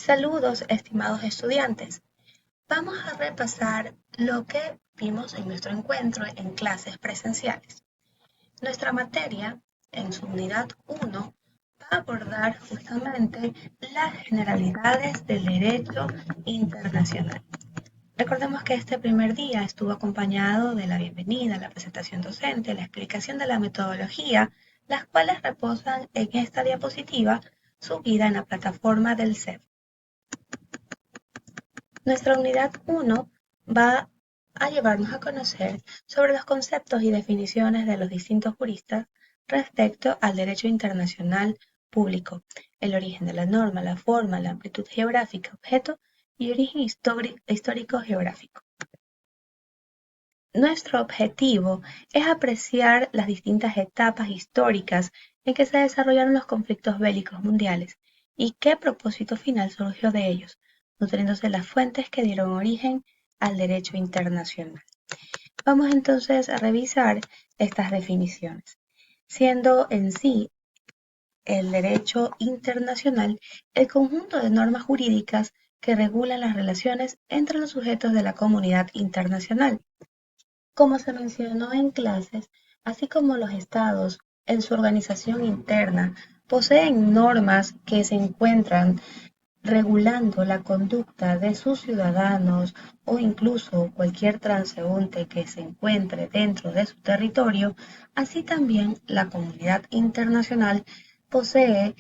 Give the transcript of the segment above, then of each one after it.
Saludos, estimados estudiantes. Vamos a repasar lo que vimos en nuestro encuentro en clases presenciales. Nuestra materia, en su unidad 1, va a abordar justamente las generalidades del derecho internacional. Recordemos que este primer día estuvo acompañado de la bienvenida, la presentación docente, la explicación de la metodología, las cuales reposan en esta diapositiva subida en la plataforma del CEF. Nuestra unidad 1 va a llevarnos a conocer sobre los conceptos y definiciones de los distintos juristas respecto al derecho internacional público, el origen de la norma, la forma, la amplitud geográfica, objeto y origen histórico geográfico. Nuestro objetivo es apreciar las distintas etapas históricas en que se desarrollaron los conflictos bélicos mundiales y qué propósito final surgió de ellos, nutriéndose las fuentes que dieron origen al derecho internacional. Vamos entonces a revisar estas definiciones, siendo en sí el derecho internacional el conjunto de normas jurídicas que regulan las relaciones entre los sujetos de la comunidad internacional. Como se mencionó en clases, así como los estados en su organización interna poseen normas que se encuentran regulando la conducta de sus ciudadanos o incluso cualquier transeúnte que se encuentre dentro de su territorio, así también la comunidad internacional posee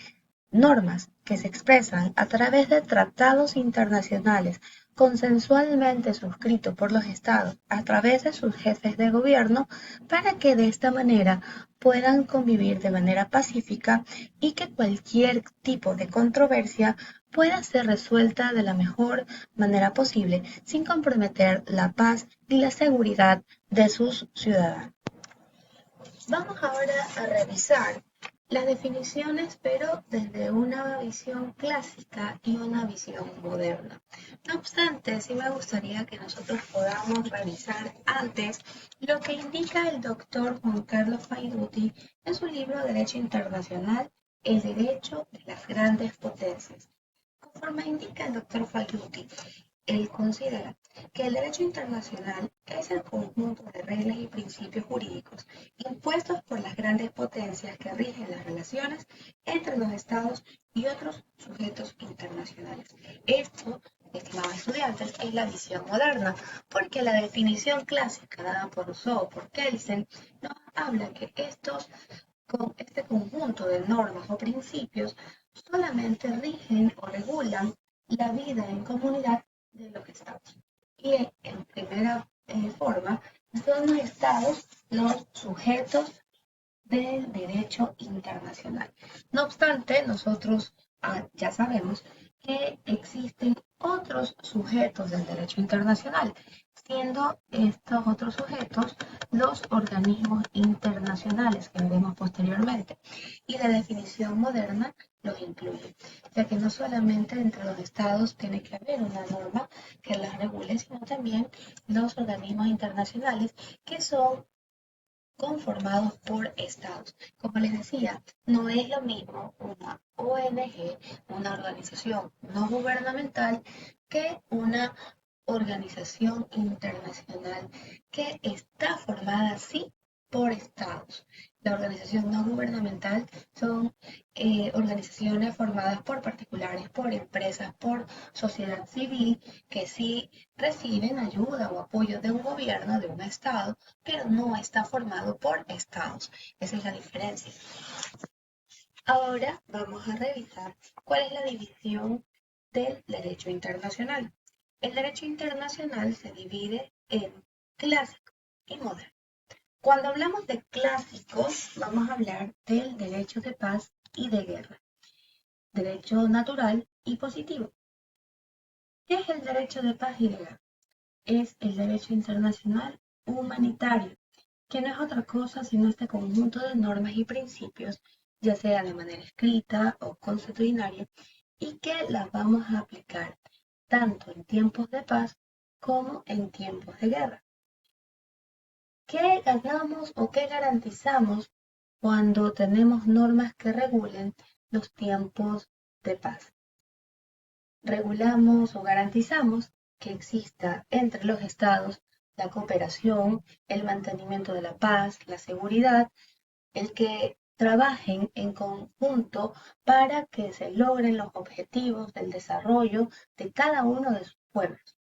normas que se expresan a través de tratados internacionales consensualmente suscritos por los estados a través de sus jefes de gobierno para que de esta manera puedan convivir de manera pacífica y que cualquier tipo de controversia pueda ser resuelta de la mejor manera posible sin comprometer la paz ni la seguridad de sus ciudadanos. Vamos ahora a revisar las definiciones, pero desde una visión clásica y una visión moderna. No obstante, sí me gustaría que nosotros podamos revisar antes lo que indica el doctor Juan Carlos Faiduti en su libro Derecho Internacional, el derecho de las grandes potencias. Conforme indica el doctor Faiduti, él considera que el derecho internacional es el conjunto de reglas y principios jurídicos impuestos por las grandes potencias que rigen las relaciones entre los estados y otros sujetos internacionales. Esto, estimados estudiantes, es la visión moderna, porque la definición clásica dada por Rousseau o por Kelsen nos habla que con este conjunto de normas o principios solamente rigen o regulan la vida en comunidad de los estados. Y en primera forma, son los estados los sujetos del derecho internacional. No obstante, nosotros ya sabemos que existen otros sujetos del derecho internacional, siendo estos otros sujetos los organismos internacionales que veremos posteriormente. Y la definición moderna los incluye, ya que no solamente entre los estados tiene que haber una norma que las regule, sino también los organismos internacionales que son conformados por estados. Como les decía, no es lo mismo una ONG, una organización no gubernamental, que una organización internacional que está formada, sí, por estados. La organización no gubernamental son organizaciones formadas por particulares, por empresas, por sociedad civil, que sí reciben ayuda o apoyo de un gobierno, de un estado, pero no está formado por estados. Esa es la diferencia. Ahora vamos a revisar cuál es la división del derecho internacional. El derecho internacional se divide en clásico y moderno. Cuando hablamos de clásicos, vamos a hablar del derecho de paz y de guerra, derecho natural y positivo. ¿Qué es el derecho de paz y de guerra? Es el derecho internacional humanitario, que no es otra cosa sino este conjunto de normas y principios, ya sea de manera escrita o consuetudinaria, y que las vamos a aplicar tanto en tiempos de paz como en tiempos de guerra. ¿Qué ganamos o qué garantizamos cuando tenemos normas que regulen los tiempos de paz? regulamos o garantizamos que exista entre los estados la cooperación, el mantenimiento de la paz, la seguridad, el que trabajen en conjunto para que se logren los objetivos del desarrollo de cada uno de sus pueblos.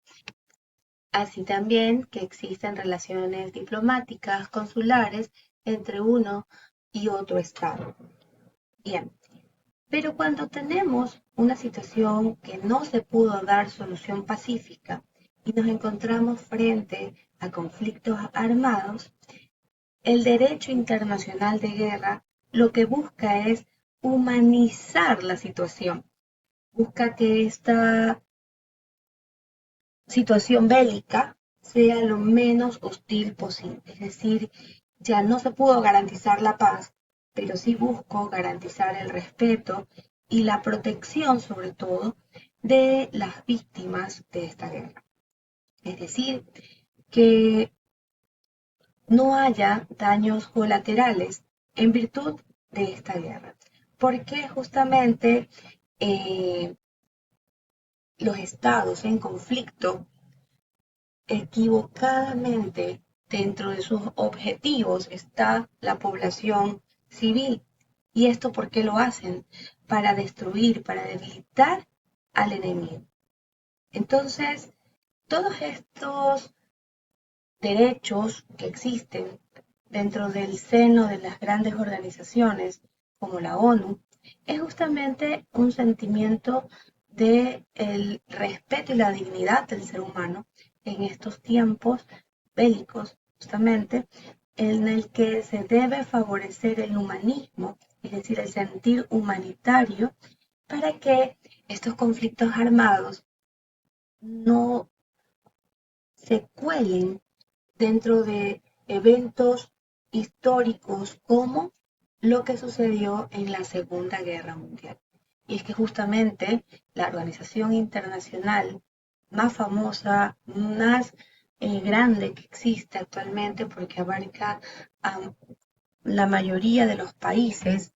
Así también que existen relaciones diplomáticas, consulares entre uno y otro estado. Bien, pero cuando tenemos una situación que no se pudo dar solución pacífica y nos encontramos frente a conflictos armados, el derecho internacional de guerra lo que busca es humanizar la situación, busca que esta situación bélica sea lo menos hostil posible. Es decir, ya no se pudo garantizar la paz, pero sí busco garantizar el respeto y la protección, sobre todo, de las víctimas de esta guerra. Es decir, que no haya daños colaterales en virtud de esta guerra. Porque justamente los estados en conflicto equivocadamente dentro de sus objetivos está la población civil. ¿Y esto por qué lo hacen? Para destruir, para debilitar al enemigo. Entonces, todos estos derechos que existen dentro del seno de las grandes organizaciones como la ONU es justamente un sentimiento de el respeto y la dignidad del ser humano en estos tiempos bélicos, justamente en el que se debe favorecer el humanismo, es decir, el sentir humanitario, para que estos conflictos armados no se cuelen dentro de eventos históricos como lo que sucedió en la Segunda Guerra Mundial. Y es que justamente la organización internacional más famosa, más grande que existe actualmente, porque abarca a la mayoría de los países,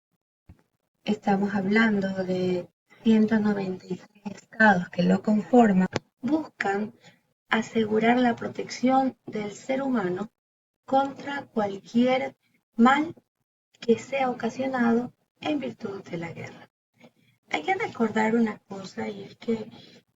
estamos hablando de 193 estados que lo conforman, buscan asegurar la protección del ser humano contra cualquier mal que sea ocasionado en virtud de la guerra. Hay que recordar una cosa, y es que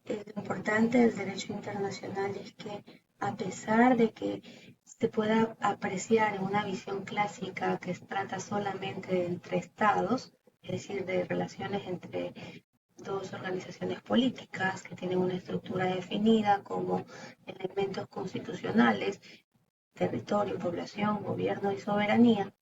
lo importante del derecho internacional es que a pesar de que se pueda apreciar en una visión clásica que se trata solamente de entre estados, es decir, de relaciones entre dos organizaciones políticas que tienen una estructura definida como elementos constitucionales, territorio, población, gobierno y soberanía,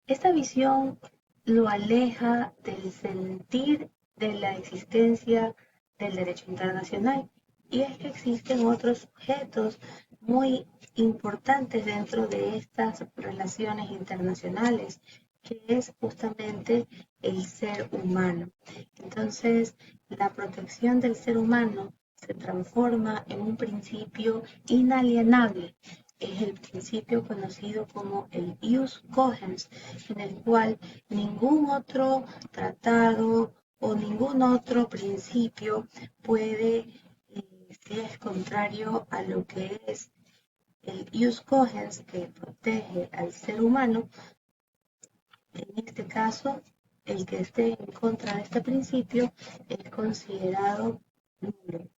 esta visión lo aleja del sentir de la existencia del derecho internacional, y es que existen otros sujetos muy importantes dentro de estas relaciones internacionales, que es justamente el ser humano. Entonces, la protección del ser humano se transforma en un principio inalienable. Es el principio conocido como el ius cogens, en el cual ningún otro tratado o ningún otro principio puede ser contrario a lo que es el ius cogens, que protege al ser humano. En este caso, el que esté en contra de este principio es considerado nulo.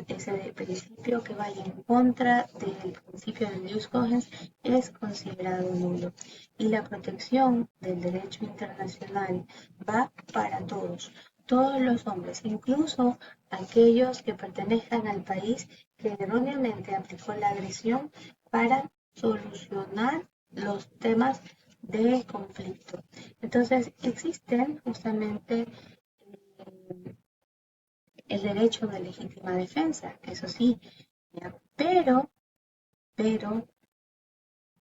Ese principio que vaya en contra del principio del ius cogens es considerado nulo. Y la protección del derecho internacional va para todos, todos los hombres, incluso aquellos que pertenezcan al país que erróneamente aplicó la agresión para solucionar los temas de conflicto. Entonces, existen justamente el derecho de legítima defensa, eso sí, pero, pero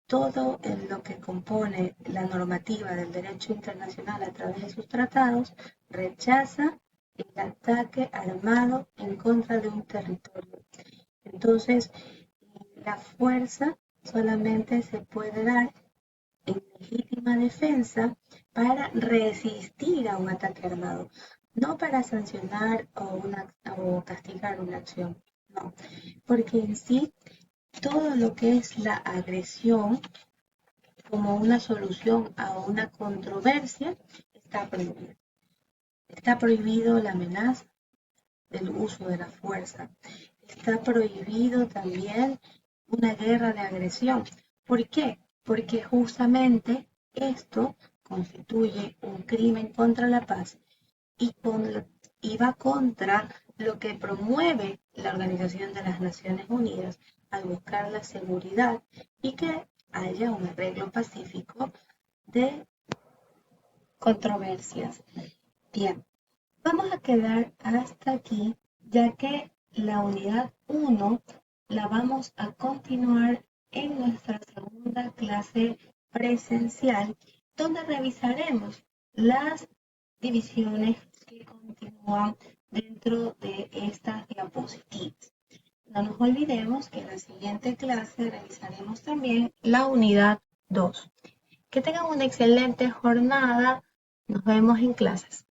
todo en lo que compone la normativa del derecho internacional a través de sus tratados rechaza el ataque armado en contra de un territorio. Entonces, la fuerza solamente se puede dar en legítima defensa para resistir a un ataque armado, no para sancionar o castigar una acción, no, porque en sí todo lo que es la agresión como una solución a una controversia está prohibido. Está prohibido la amenaza del uso de la fuerza. Está prohibido también una guerra de agresión. ¿Por qué? Porque justamente esto constituye un crimen contra la paz y va contra lo que promueve la Organización de las Naciones Unidas al buscar la seguridad y que haya un arreglo pacífico de controversias. Bien, vamos a quedar hasta aquí, ya que la unidad 1 la vamos a continuar en nuestra segunda clase presencial, donde revisaremos las divisiones que continúan dentro de estas diapositivas. No nos olvidemos que en la siguiente clase revisaremos también la unidad 2. Que tengan una excelente jornada. Nos vemos en clases.